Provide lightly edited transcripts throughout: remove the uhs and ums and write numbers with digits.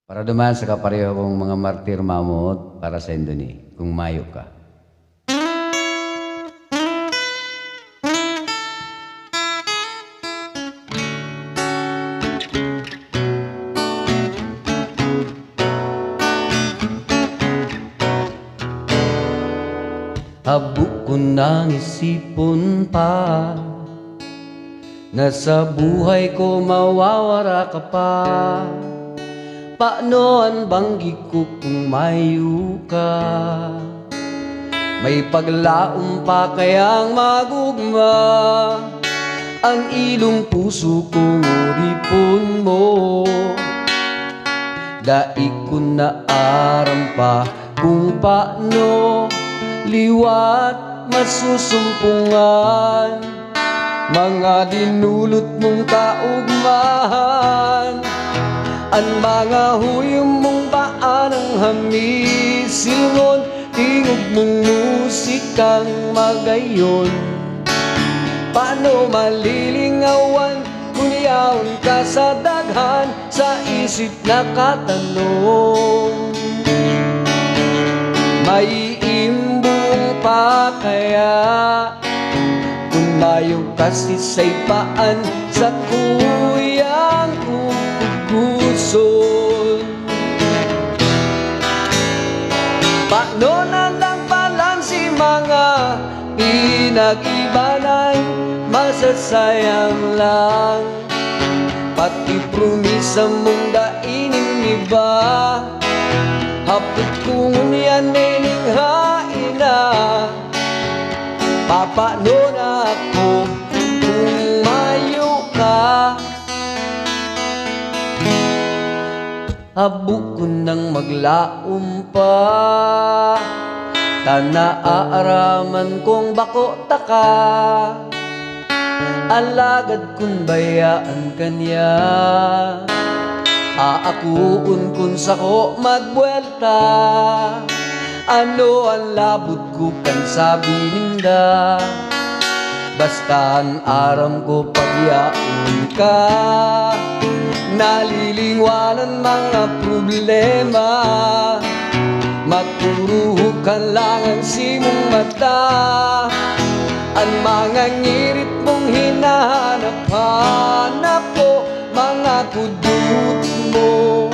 Para duman sa kapareho kong mga martir mamod para sa Indoni, kung mayo ka. Habuk ko nang isipon pa na sa buhay ko mawawara ka pa. Paano ang banggi ko kung mayo ka? May paglaom pa kayang magugma ang ilong puso kong uripon mo. Daig ko na aram pa kung paano liwat masusumpungan mga dinulot mong kaugmahan. Ang mga huyong mong paanang hamisilngon, tingog mong musikang magayon. Paano malilingawan kung yaon ka sa daghan, sa isip nakatanong? May imbong pa kaya kung mayo kasi sa'y paan sa kuyang kukuguson? Paano na lang palang si mga pinag-ibanay, masasayang lang. Pati promisa mong dainin iba, hapot kung yan nininghain na. Papaano na ako kung mayo ka? Habuk ko nang maglaom pa, tanaaraman kong bako taka. Alagad kung bayaan kanya, aakuun kung sako magbuelta. Ano ang labot ko kan sabi ninda, basta ang aram ko pagyaon ka. Nalilingwanan mga problema, maturuhukan lang ang simong mata. Ang mga ngirit mong hinahanap-hanap ko, mga kudut mo.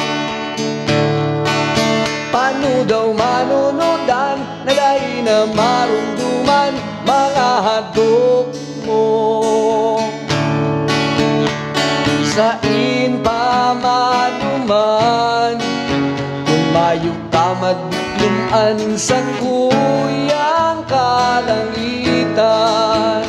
Paano daw manunodan na dahil na marunduman mga hadok mo? Sain pa maduman kung mayo ka madukluman sa kuyang kalangitan?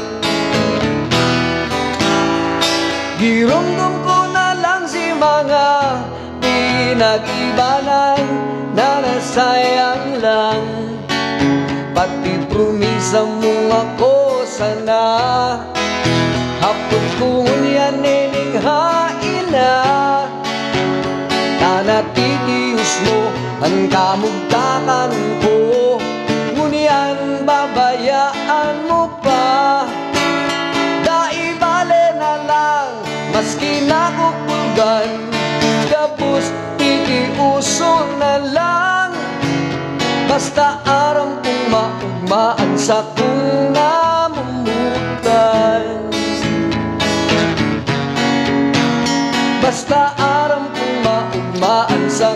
Giromdom ko na lang si mga pinag-ibanay na nasayang lang. Pati promisa mong ako sana, hapot kung yan nininghain na. Nanatitius mo ang kamugtakan ko, ngunyan babayaan mo pa. Daibale na lang, maski nakupulgan, gabos titiuso na lang. Basta aram kong maugmaan sa kung namumutan. Basta aram kong maugmaan sa